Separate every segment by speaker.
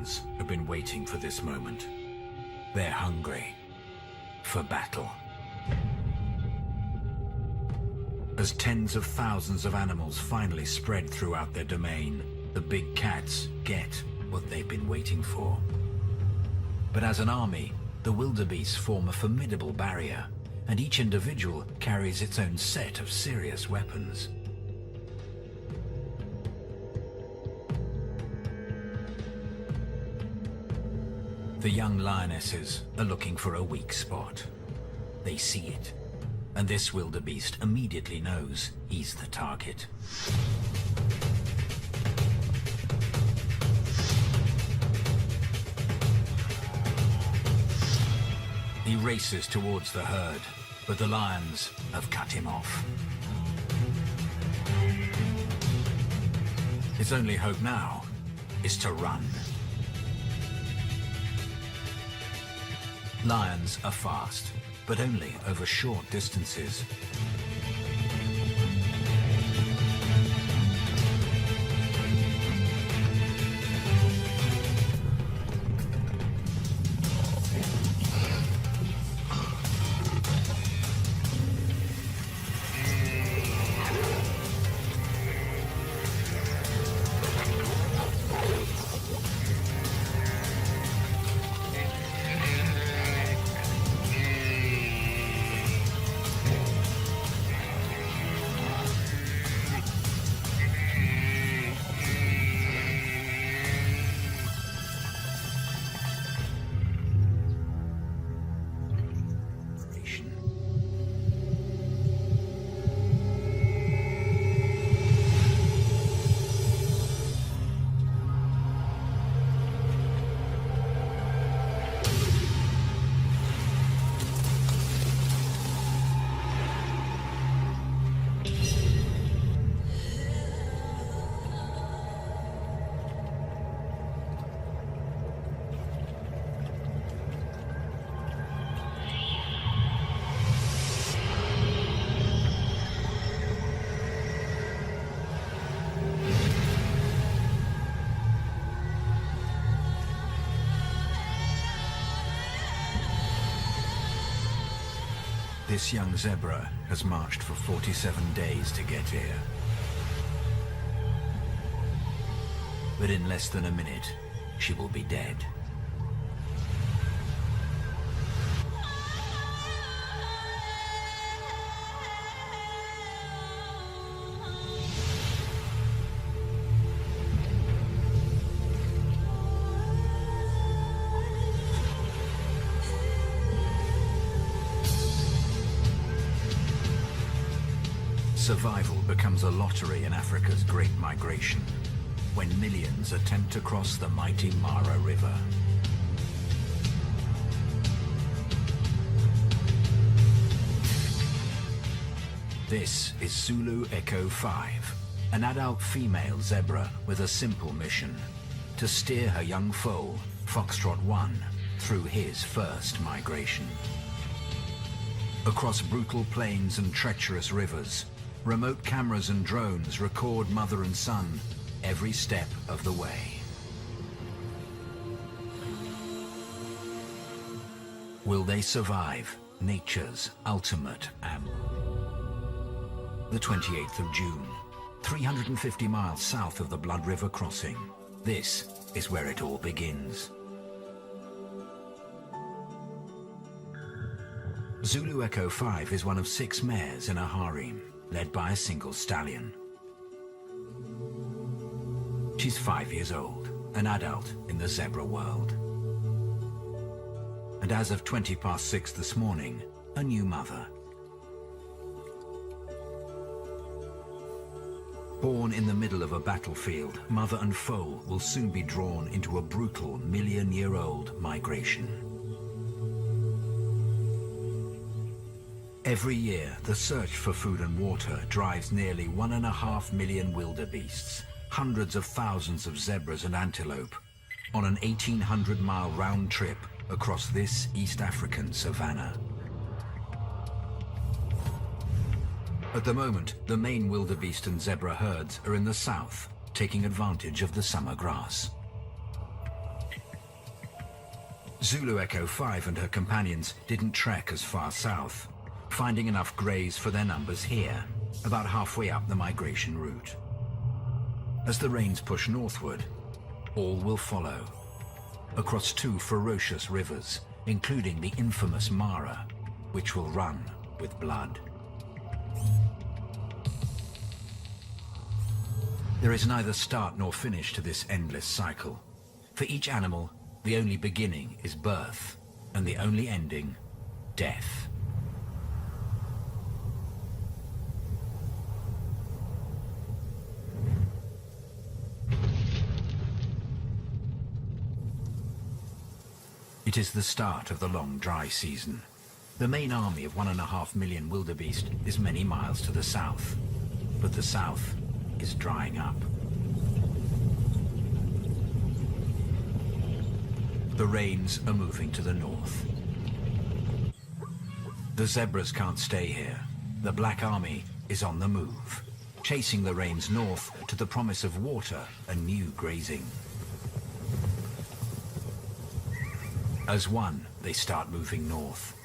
Speaker 1: lions have been waiting for this moment. They're hungry for battle. As tens of thousands of animals finally spread throughout their domain, the big cats get what they've been waiting for. But as an army, the wildebeest form a formidable barrier, and each individual carries its own set of serious weapons. The young lionesses are looking for a weak spot. They see it, and this wildebeest immediately knows he's the target. He races towards the herd, but the lions have cut him off. His only hope now is to run. Lions are fast, but only over short distances. This young zebra has marched for 47 days to get here. But in less than a minute, she will be dead. Survival becomes a lottery in Africa's Great Migration, when millions attempt to cross the mighty Mara River. This is Zulu Echo 5, an adult female zebra with a simple mission: to steer her young foal, Foxtrot 1, through his first migration. Across brutal plains and treacherous rivers, remote cameras and drones record mother and son every step of the way. Will they survive nature's ultimate ambush? The 28th of June, 350 miles south of the Blood River crossing. This is where it all begins. Zulu Echo 5 is one of 6 mares in a harem, led by a single stallion. She's 5 years old, an adult in the zebra world. And as of 6:20 this morning, a new mother. Born in the middle of a battlefield, mother and foal will soon be drawn into a brutal million-year-old migration. Every year, the search for food and water drives nearly 1.5 million wildebeests, hundreds of thousands of zebras and antelope, on an 1,800-mile round trip across this East African savanna. At the moment, the main wildebeest and zebra herds are in the south, taking advantage of the summer grass. Zulu Echo 5 and her companions didn't trek as far south, finding enough greys for their numbers here, about halfway up the migration route. As the rains push northward, all will follow, across two ferocious rivers, including the infamous Mara, which will run with blood. There is neither start nor finish to this endless cycle. For each animal, the only beginning is birth, and the only ending, death. It is the start of the long dry season. The main army of 1.5 million wildebeest is many miles to the south, but the south is drying up. The rains are moving to the north. The zebras can't stay here. The Black Army is on the move, chasing the rains north to the promise of water and new grazing. As one, they start moving north,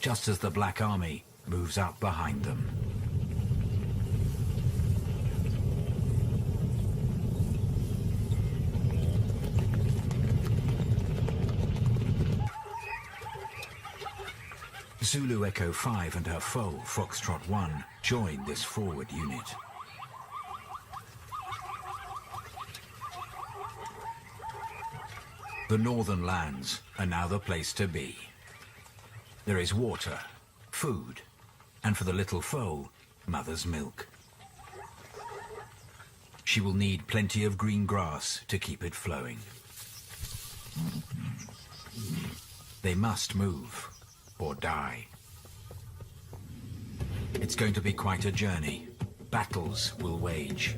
Speaker 1: just as the Black Army moves up behind them. Zulu Echo 5 and her foe, Foxtrot 1, join this forward unit. The northern lands are now the place to be. There is water, food, and for the little foal, mother's milk. She will need plenty of green grass to keep it flowing. They must move, or die. It's going to be quite a journey. Battles will wage.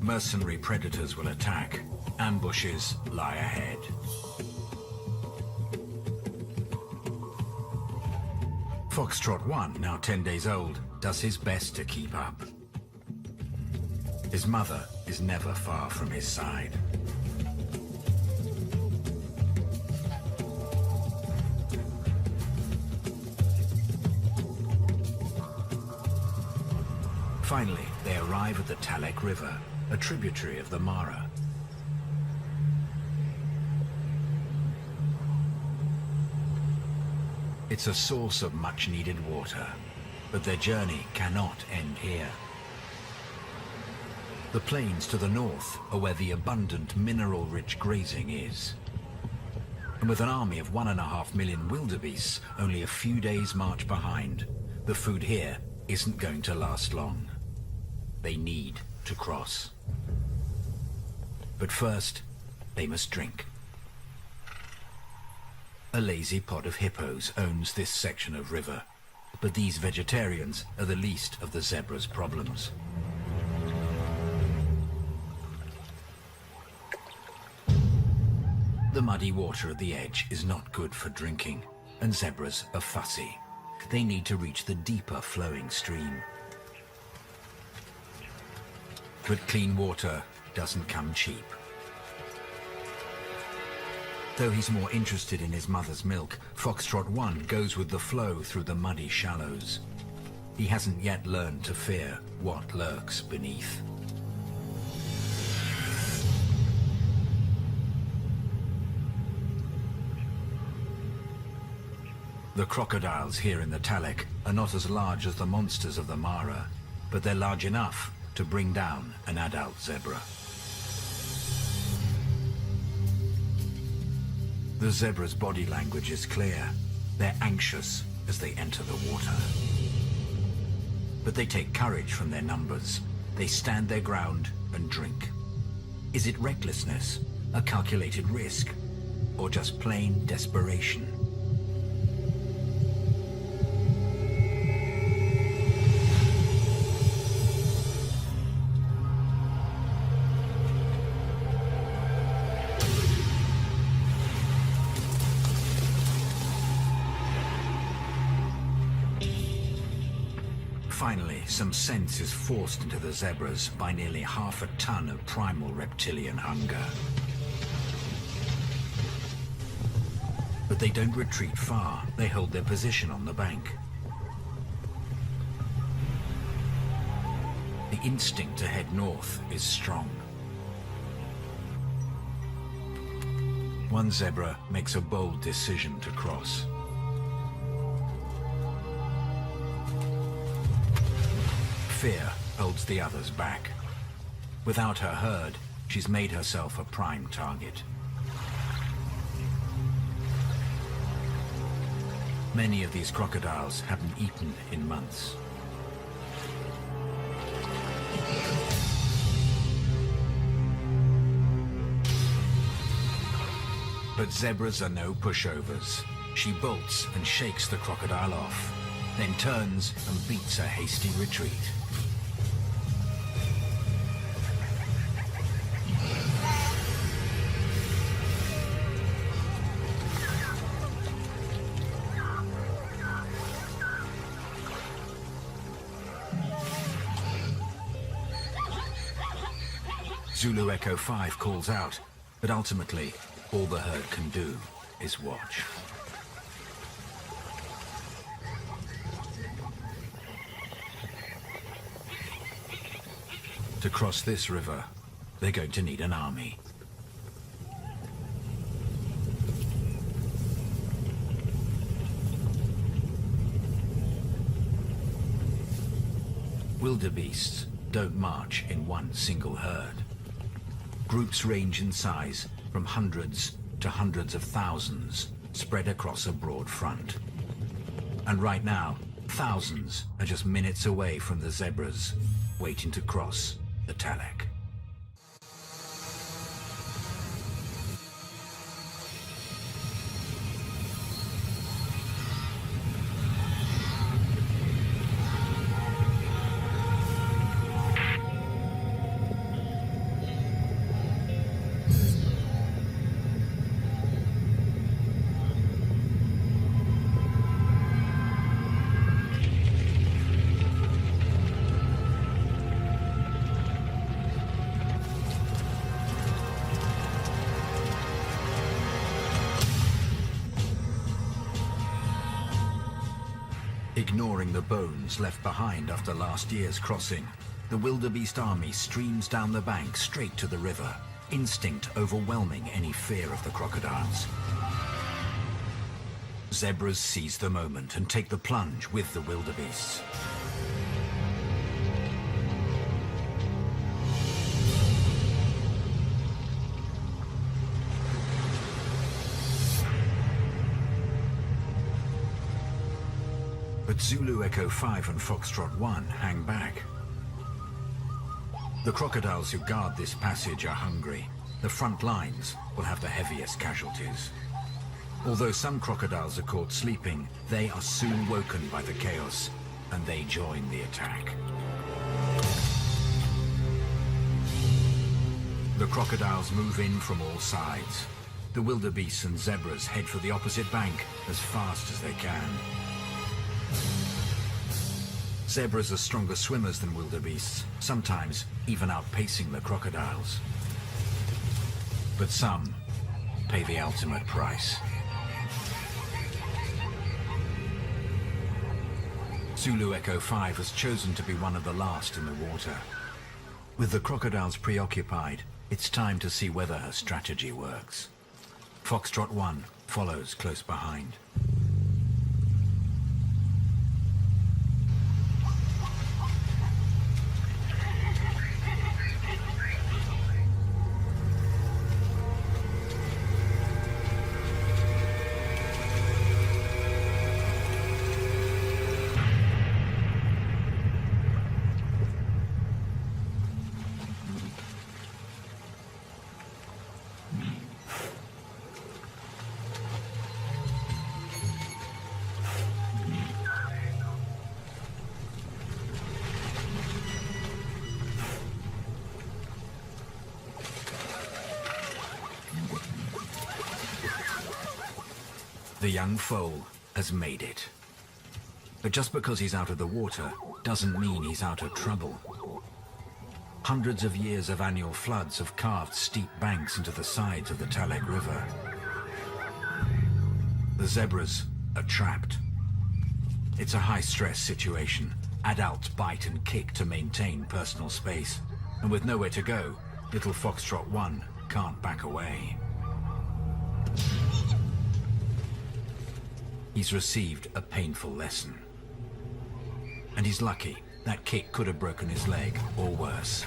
Speaker 1: Mercenary predators will attack. Ambushes lie ahead. Foxtrot 1, now 10 days old, does his best to keep up. His mother is never far from his side. Finally, they arrive at the Talek River, a tributary of the Mara. It's a source of much-needed water, but their journey cannot end here. The plains to the north are where the abundant mineral-rich grazing is. And with an army of 1.5 million wildebeests only a few days' march behind, the food here isn't going to last long. They need to cross. But first, they must drink. A lazy pod of hippos owns this section of river, but these vegetarians are the least of the zebra's problems. The muddy water at the edge is not good for drinking, and zebras are fussy. They need to reach the deeper flowing stream. But clean water doesn't come cheap. Though he's more interested in his mother's milk, Foxtrot 1 goes with the flow through the muddy shallows. He hasn't yet learned to fear what lurks beneath. The crocodiles here in the Talek are not as large as the monsters of the Mara, but they're large enough to bring down an adult zebra. The zebra's body language is clear. They're anxious as they enter the water. But they take courage from their numbers. They stand their ground and drink. Is it recklessness, a calculated risk, or just plain desperation? Finally, some sense is forced into the zebras by nearly half a ton of primal reptilian hunger. they don't retreat far. They hold their position on the bank. The instinct to head north is strong. One zebra makes a bold decision to cross. Fear holds the others back. Without her herd, she's made herself a prime target. Many of these crocodiles haven't eaten in months. But zebras are no pushovers. She bolts and shakes the crocodile off, then turns and beats a hasty retreat. Zulu Echo 5 calls out, but ultimately, all the herd can do is watch. To cross this river, they're going to need an army. Wildebeests don't march in one single herd. Groups range in size from hundreds to hundreds of thousands, spread across a broad front. And right now, thousands are just minutes away from the zebras, waiting to cross the Talek. Ignoring the bones left behind after last year's crossing, the wildebeest army streams down the bank straight to the river, instinct overwhelming any fear of the crocodiles. Zebras seize the moment and take the plunge with the wildebeests. But Zulu Echo 5 and Foxtrot 1 hang back. The crocodiles who guard this passage are hungry. The front lines will have the heaviest casualties. Although some crocodiles are caught sleeping, they are soon woken by the chaos, and they join the attack. The crocodiles move in from all sides. The wildebeests and zebras head for the opposite bank as fast as they can. Zebras are stronger swimmers than wildebeests, sometimes even outpacing the crocodiles. But some pay the ultimate price. Zulu Echo 5 has chosen to be one of the last in the water. With the crocodiles preoccupied, it's time to see whether her strategy works. Foxtrot 1 follows close behind. The young foal has made it. But just because he's out of the water doesn't mean he's out of trouble. Hundreds of years of annual floods have carved steep banks into the sides of the Talek River. The zebras are trapped. It's a high-stress situation. Adults bite and kick to maintain personal space. And with nowhere to go, little Foxtrot 1 can't back away. He's received a painful lesson. And he's lucky. That kick could have broken his leg, or worse.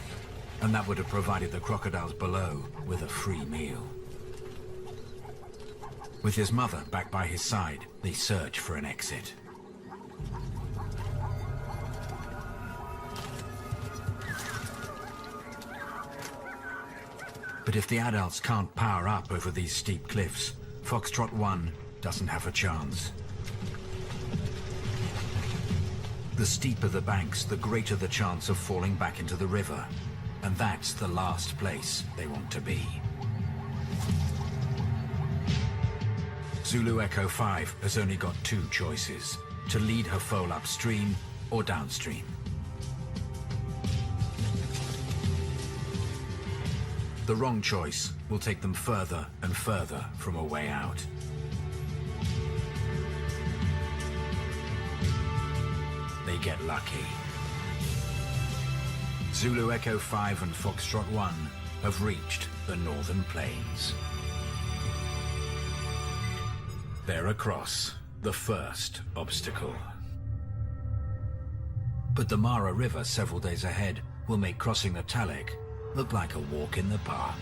Speaker 1: And that would have provided the crocodiles below with a free meal. With his mother back by his side, they search for an exit. But if the adults can't power up over these steep cliffs, Foxtrot 1 doesn't have a chance. The steeper the banks, the greater the chance of falling back into the river. And that's the last place they want to be. Zulu Echo 5 has only got two choices: to lead her foal upstream or downstream. The wrong choice will take them further and further from a way out. They get lucky. Zulu Echo 5 and Foxtrot 1 have reached the northern plains. They're across the first obstacle. But the Mara River several days ahead will make crossing the Talek look like a walk in the park.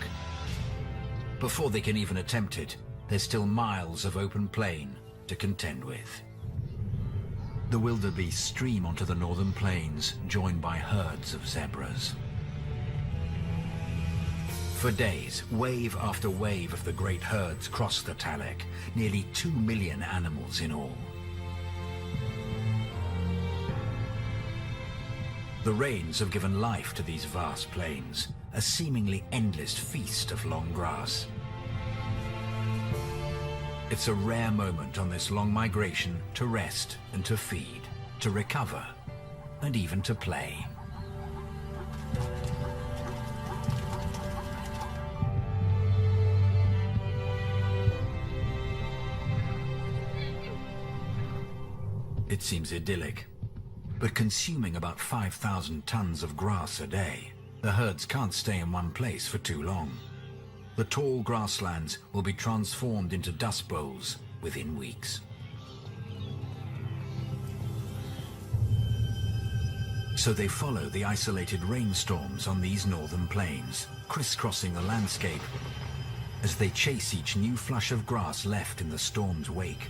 Speaker 1: Before they can even attempt it, there's still miles of open plain to contend with. The wildebeest stream onto the northern plains, joined by herds of zebras. For days, wave after wave of the great herds cross the Talek, nearly 2 million animals in all. The rains have given life to these vast plains, a seemingly endless feast of long grass. It's a rare moment on this long migration to rest and to feed, to recover, and even to play. It seems idyllic, but consuming about 5,000 tons of grass a day, the herds can't stay in one place for too long. The tall grasslands will be transformed into dust bowls within weeks. So they follow the isolated rainstorms on these northern plains, crisscrossing the landscape as they chase each new flush of grass left in the storm's wake.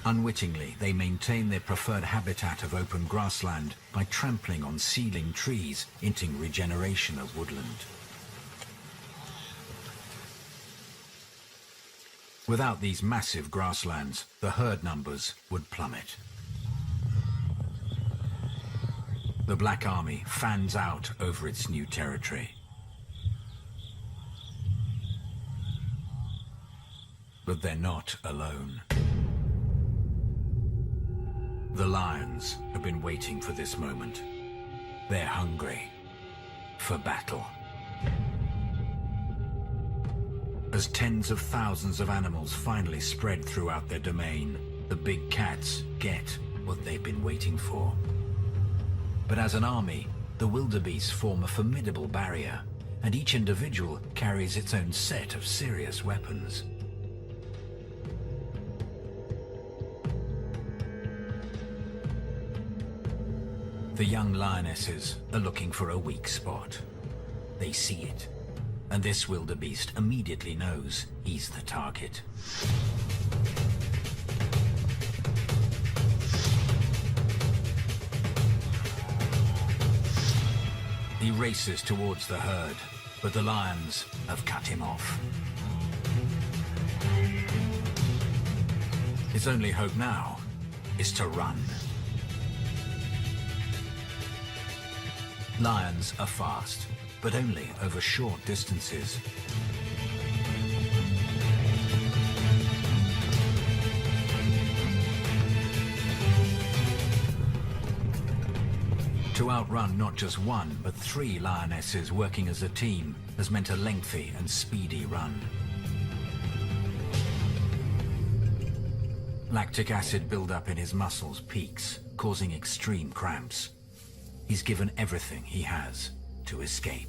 Speaker 1: Unwittingly, they maintain their preferred habitat of open grassland by trampling on seedling trees, hinting regeneration of woodland. Without these massive grasslands, the herd numbers would plummet. The Black Army fans out over its new territory. But they're not alone. The lions have been waiting for this moment. They're hungry for battle. As tens of thousands of animals finally spread throughout their domain, the big cats get what they've been waiting for. But as an army, the wildebeest form a formidable barrier, and each individual carries its own set of serious weapons. The young lionesses are looking for a weak spot. They see it, and this wildebeest immediately knows he's the target. He races towards the herd, but the lions have cut him off. His only hope now is to run. Lions are fast, but only over short distances. To outrun not just one, but 3 lionesses working as a team has meant a lengthy and speedy run. Lactic acid buildup in his muscles peaks, causing extreme cramps. He's given everything he has to escape.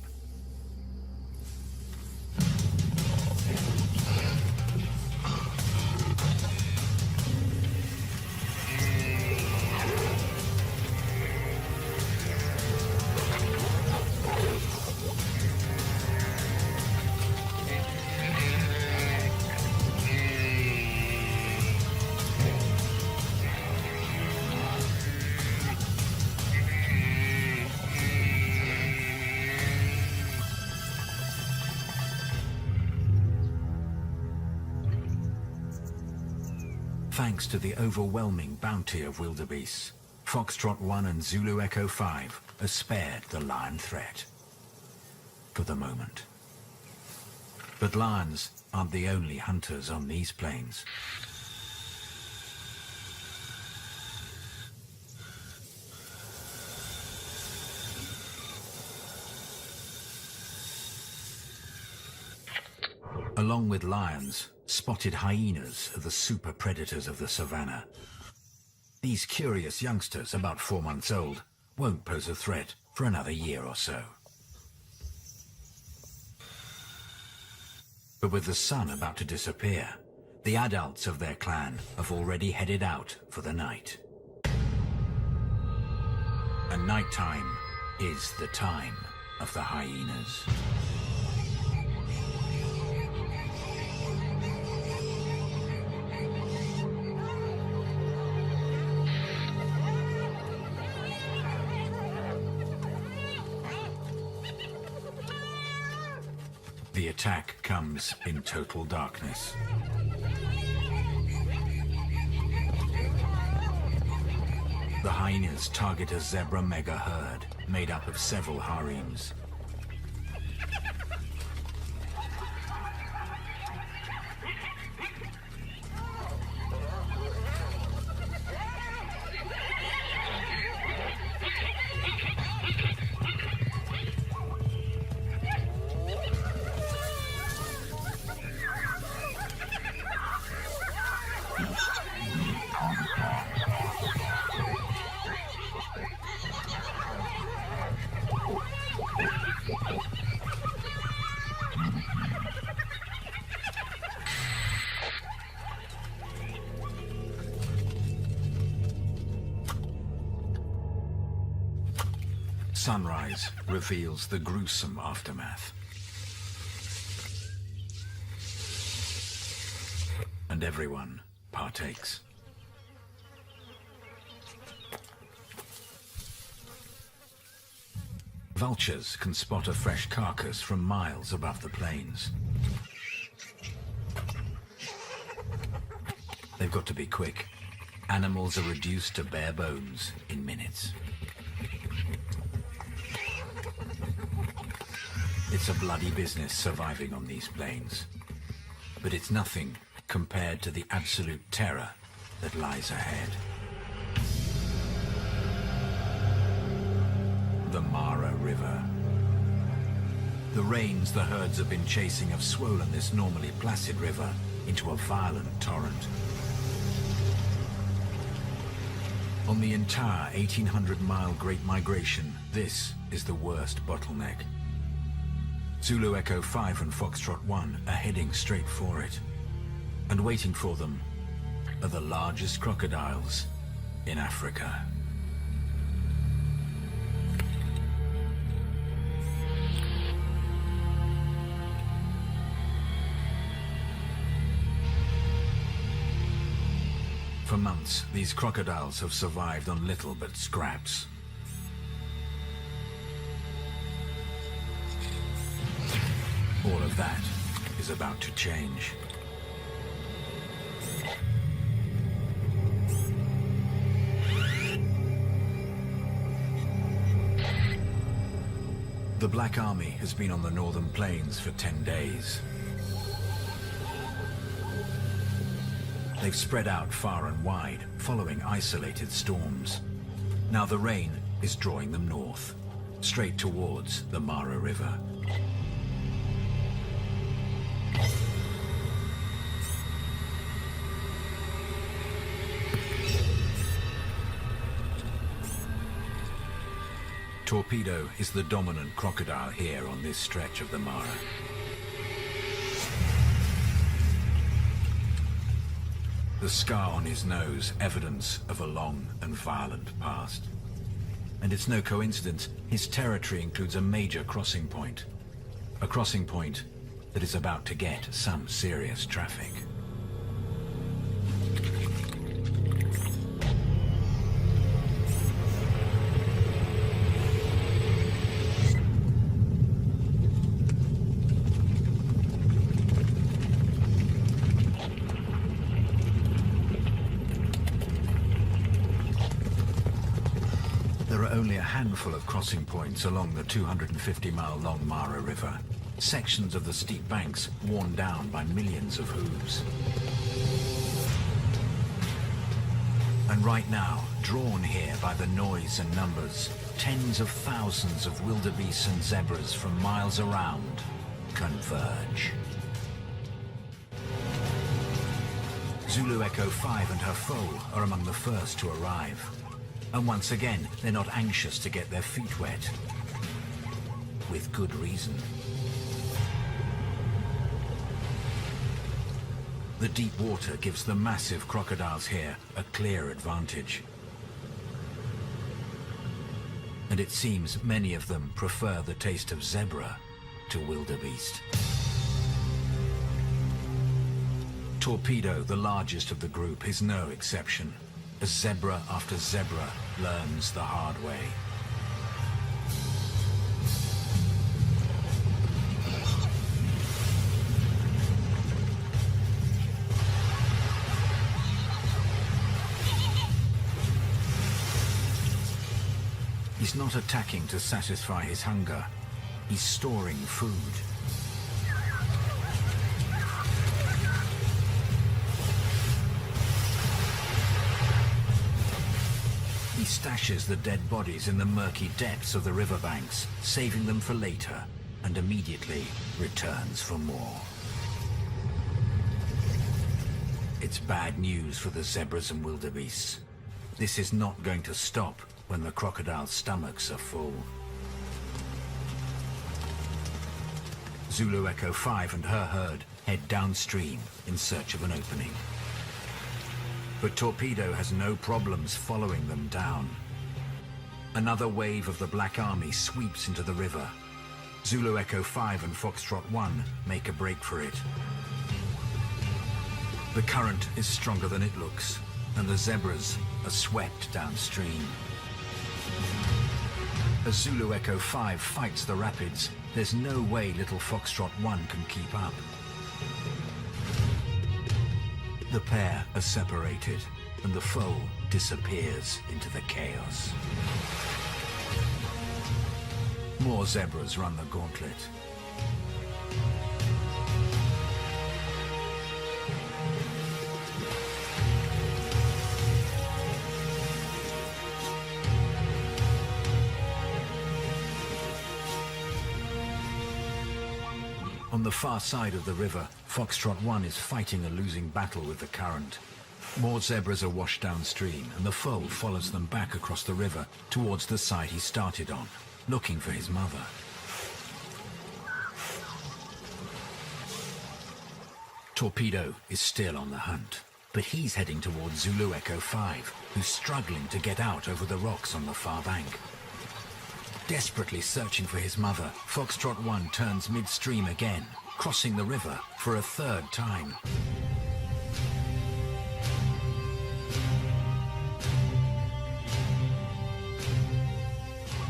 Speaker 1: Thanks to the overwhelming bounty of wildebeests, Foxtrot 1 and Zulu Echo 5 are spared the lion threat. For the moment. But lions aren't the only hunters on these plains. Along with lions, spotted hyenas are the super predators of the savannah. These curious youngsters, about 4 months old, won't pose a threat for another year or so. But with the sun about to disappear, the adults of their clan have already headed out for the night. And nighttime is the time of the hyenas. The attack comes in total darkness. The hyenas target a zebra mega herd made up of several harems. Sunrise reveals the gruesome aftermath. And everyone partakes. Vultures can spot a fresh carcass from miles above the plains. They've got to be quick. Animals are reduced to bare bones in minutes. It's a bloody business surviving on these plains, but it's nothing compared to the absolute terror that lies ahead. The Mara River. The rains the herds have been chasing have swollen this normally placid river into a violent torrent. On the entire 1,800-mile Great Migration, this is the worst bottleneck. Zulu Echo 5 and Foxtrot 1 are heading straight for it. And waiting for them are the largest crocodiles in Africa. For months, these crocodiles have survived on little but scraps. All of that is about to change. The Black Army has been on the northern plains for 10 days. They've spread out far and wide, following isolated storms. Now the rain is drawing them north, straight towards the Mara River. Torpedo is the dominant crocodile here on this stretch of the Mara. The scar on his nose, evidence of a long and violent past. And it's no coincidence, his territory includes a major crossing point. A crossing point that is about to get some serious traffic. Only a handful of crossing points along the 250-mile-long Mara River, sections of the steep banks worn down by millions of hooves. And right now, drawn here by the noise and numbers, tens of thousands of wildebeests and zebras from miles around converge. Zulu Echo 5 and her foal are among the first to arrive. And once again, they're not anxious to get their feet wet. With good reason. The deep water gives the massive crocodiles here a clear advantage. And it seems many of them prefer the taste of zebra to wildebeest. Torpedo, the largest of the group, is no exception. As zebra after zebra learns the hard way. He's not attacking to satisfy his hunger. He's storing food. He stashes the dead bodies in the murky depths of the riverbanks, saving them for later, and immediately returns for more. It's bad news for the zebras and wildebeests. This is not going to stop when the crocodiles' stomachs are full. Zulu Echo 5 and her herd head downstream in search of an opening. But Torpedo has no problems following them down. Another wave of the Black Army sweeps into the river. Zulu Echo 5 and Foxtrot 1 make a break for it. The current is stronger than it looks, and the zebras are swept downstream. As Zulu Echo 5 fights the rapids, there's no way little Foxtrot 1 can keep up. The pair are separated, and the foe disappears into the chaos. More zebras run the gauntlet. On the far side of the river, Foxtrot 1 is fighting a losing battle with the current. More zebras are washed downstream, and the foe follows them back across the river towards the side he started on, looking for his mother. Torpedo is still on the hunt, but he's heading towards Zulu Echo 5, who's struggling to get out over the rocks on the far bank. Desperately searching for his mother, Foxtrot 1 turns midstream again, crossing the river for a third time.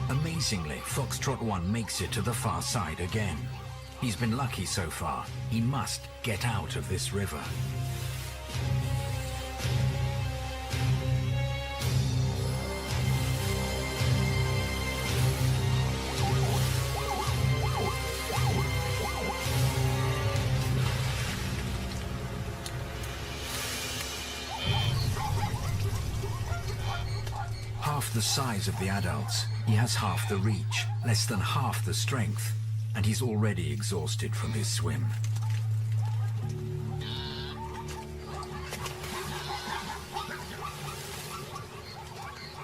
Speaker 1: Amazingly, Foxtrot 1 makes it to the far side again. He's been lucky so far. He must get out of this river. the size of the adults, he has half the reach, less than half the strength, and he's already exhausted from his swim.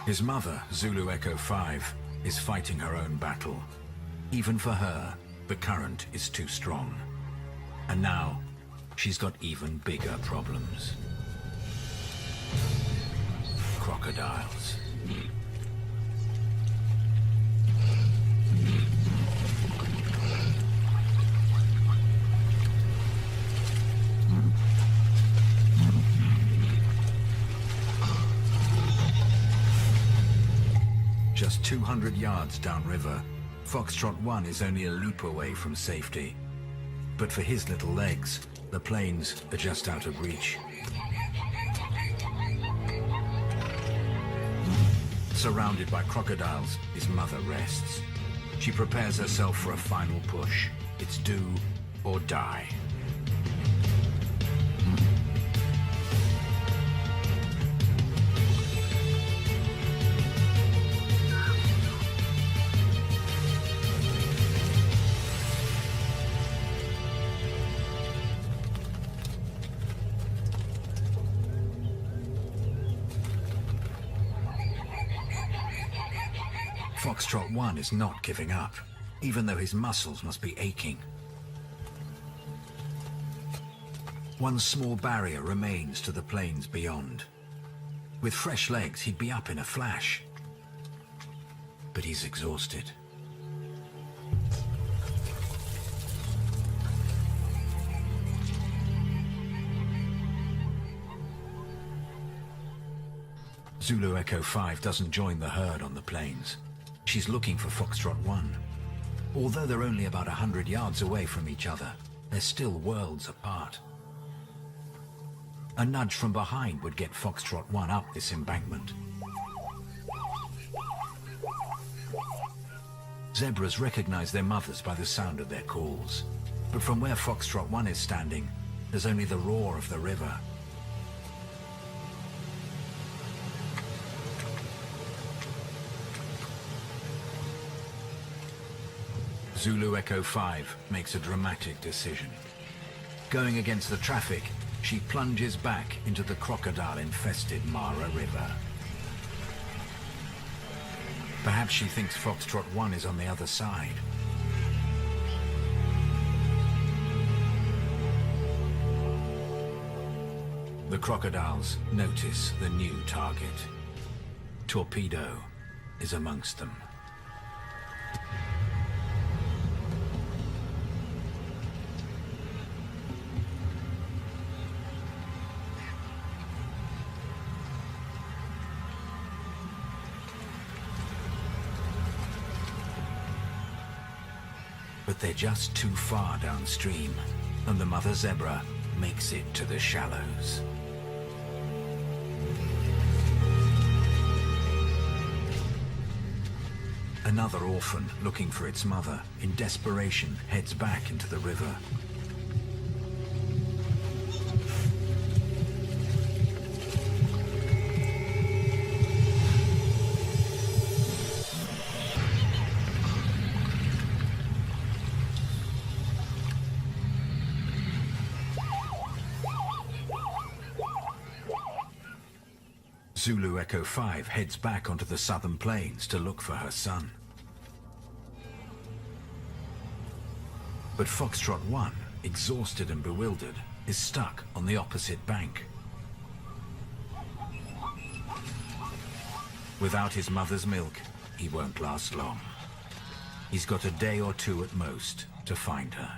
Speaker 1: His mother, Zulu Echo 5, is fighting her own battle. Even for her, the current is too strong. And now, she's got even bigger problems. Crocodiles. Just 200 yards downriver, Foxtrot 1 is only a leap away from safety. But for his little legs, the plains are just out of reach. Surrounded by crocodiles, his mother rests. She prepares herself for a final push. It's do or die. Foxtrot 1 is not giving up, even though his muscles must be aching. One small barrier remains to the plains beyond. With fresh legs, he'd be up in a flash. But he's exhausted. Zulu Echo 5 doesn't join the herd on the plains. She's looking for Foxtrot 1. Although they're only about 100 yards away from each other, they're still worlds apart. A nudge from behind would get Foxtrot 1 up this embankment. Zebras recognize their mothers by the sound of their calls. But from where Foxtrot 1 is standing, there's only the roar of the river. Zulu Echo 5 makes a dramatic decision. Going against the traffic, she plunges back into the crocodile-infested Mara River. Perhaps she thinks Foxtrot 1 is on the other side. The crocodiles notice the new target. Torpedo is amongst them. But they're just too far downstream, and the mother zebra makes it to the shallows. Another orphan, looking for its mother, in desperation, heads back into the river. Zulu Echo 5 heads back onto the southern plains to look for her son. But Foxtrot 1, exhausted and bewildered, is stuck on the opposite bank. Without his mother's milk, he won't last long. He's got a day or two at most to find her.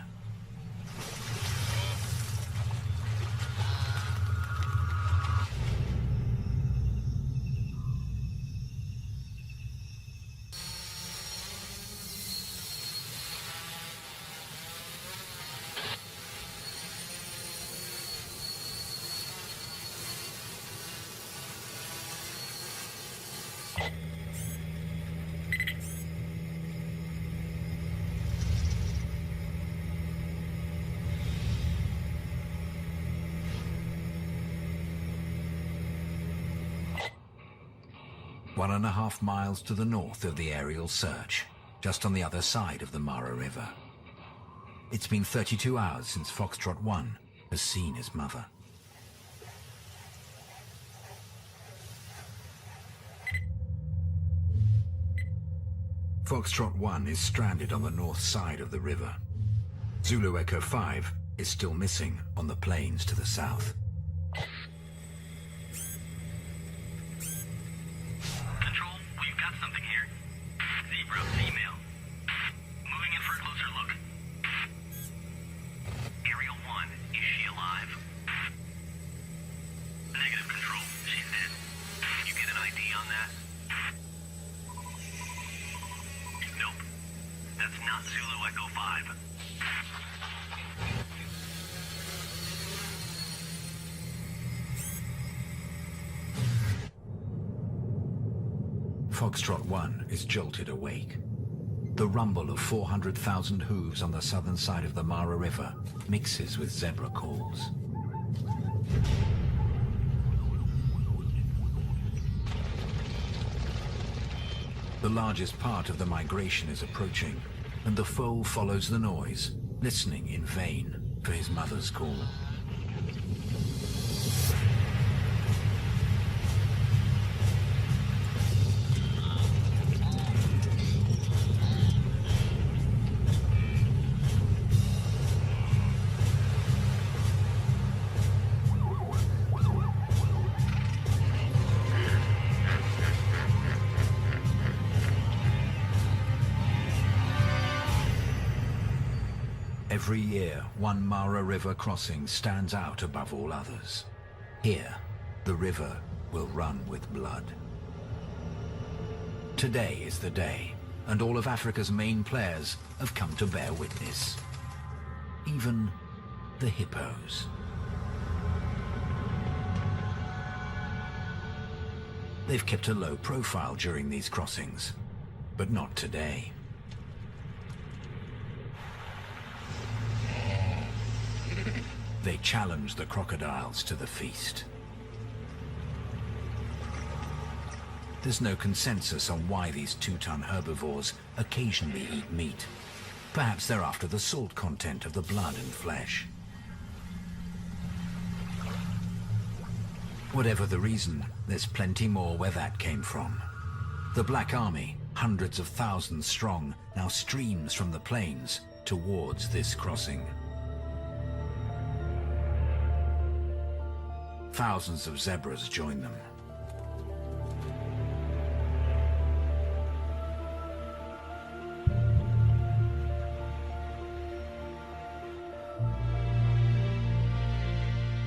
Speaker 1: 1.5 miles to the north of the aerial search, just on the other side of the Mara River. It's been 32 hours since Foxtrot 1 has seen his mother. Foxtrot 1 is stranded on the north side of the river. Zulu Echo 5 is still missing on the plains to the south.
Speaker 2: Control, we've got something here. Zebra, female. Moving in for a closer look. Aerial 1, is she alive? Negative, Control, she's dead. You get an ID on that? Nope. That's not Zulu Echo 5.
Speaker 1: Foxtrot 1 is jolted awake. The rumble of 400,000 hooves on the southern side of the Mara River mixes with zebra calls. The largest part of the migration is approaching, and the foal follows the noise, listening in vain for his mother's call. Every year, one Mara River crossing stands out above all others. Here, the river will run with blood. Today is the day, and all of Africa's main players have come to bear witness. Even the hippos. They've kept a low profile during these crossings, but not today. They challenge the crocodiles to the feast. There's no consensus on why these two-ton herbivores occasionally eat meat. Perhaps they're after the salt content of the blood and flesh. Whatever the reason, there's plenty more where that came from. The Black Army, hundreds of thousands strong, now streams from the plains towards this crossing. Thousands of zebras join them.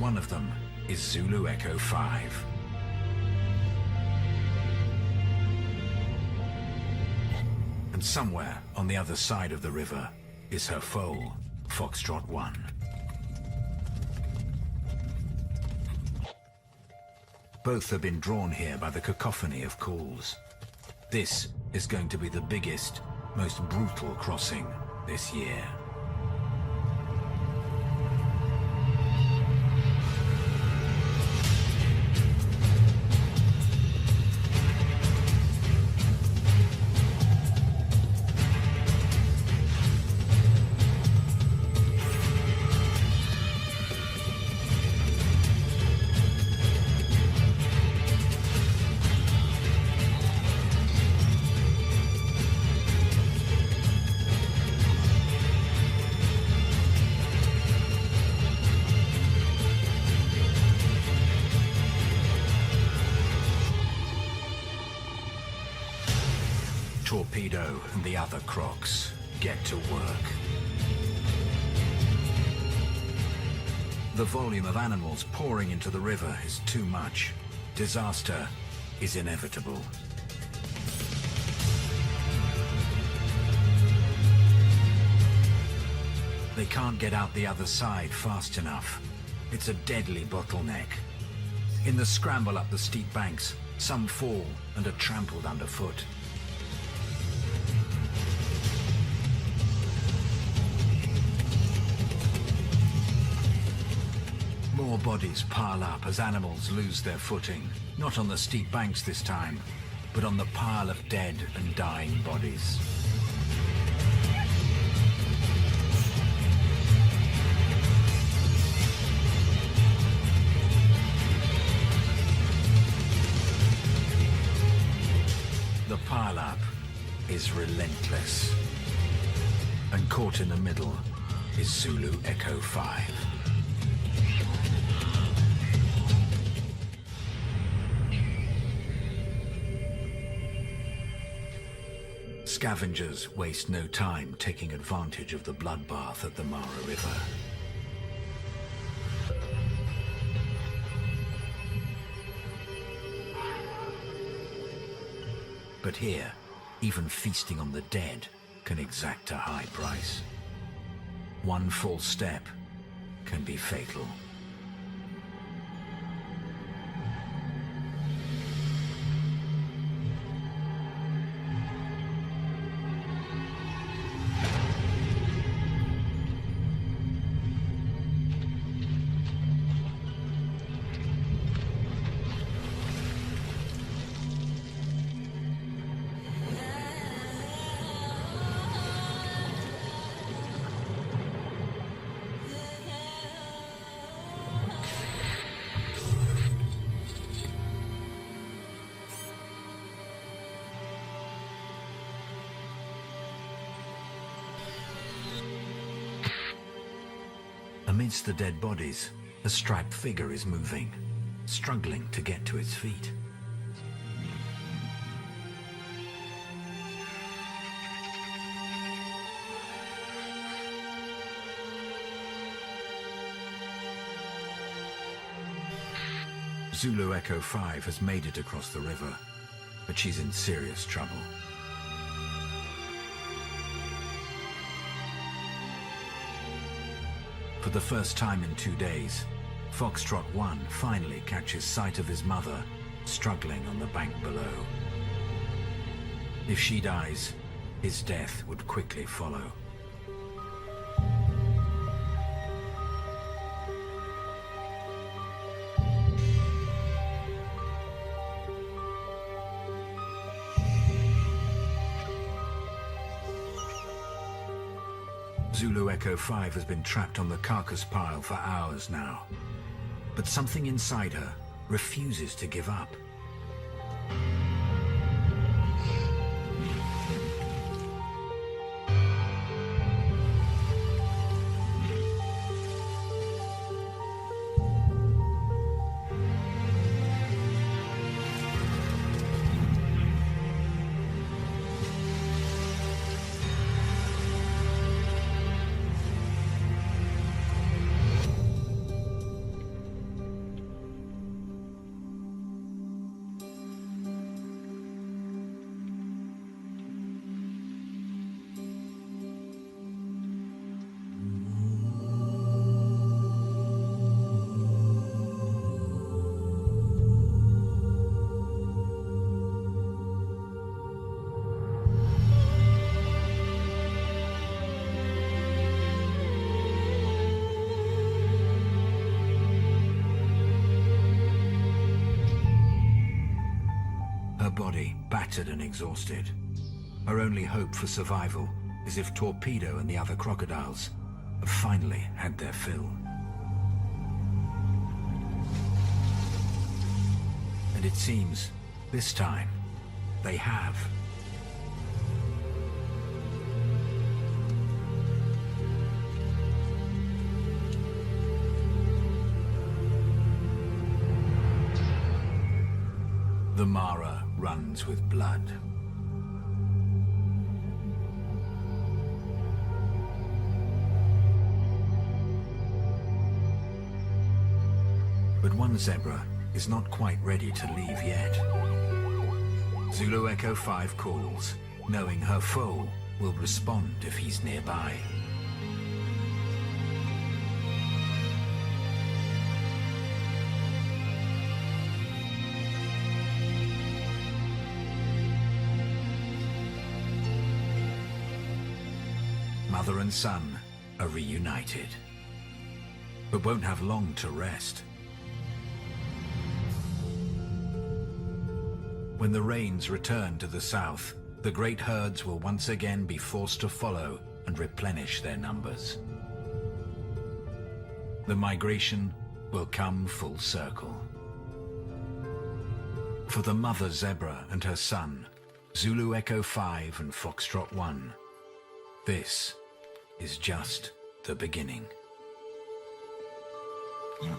Speaker 1: One of them is Zulu Echo 5. And somewhere on the other side of the river is her foal, Foxtrot 1. Both have been drawn here by the cacophony of calls. This is going to be the biggest, most brutal crossing this year. Torpedo and the other crocs get to work. The volume of animals pouring into the river is too much. Disaster is inevitable. They can't get out the other side fast enough. It's a deadly bottleneck. In the scramble up the steep banks, some fall and are trampled underfoot. More bodies pile up as animals lose their footing. Not on the steep banks this time, but on the pile of dead and dying bodies. The pile-up is relentless. And caught in the middle is Zulu Echo 5. Scavengers waste no time taking advantage of the bloodbath at the Mara River. But here, even feasting on the dead can exact a high price. One false step can be fatal. Amidst the dead bodies, a striped figure is moving, struggling to get to its feet. Zulu Echo 5 has made it across the river, but she's in serious trouble. For the first time in 2 days, Foxtrot 1 finally catches sight of his mother struggling on the bank below. If she dies, his death would quickly follow. Zulu Echo 5 has been trapped on the carcass pile for hours now. But something inside her refuses to give up. Body battered and exhausted. Her only hope for survival is if Torpedo and the other crocodiles have finally had their fill. And it seems, this time, they have. The Mara runs with blood. But one zebra is not quite ready to leave yet. Zulu Echo 5 calls, knowing her foe will respond if he's nearby. Mother and son are reunited, but won't have long to rest. When the rains return to the south, the great herds will once again be forced to follow and replenish their numbers. The migration will come full circle. For the mother zebra and her son, Zulu Echo 5 and Foxtrot 1, this is just the beginning.
Speaker 3: Yeah.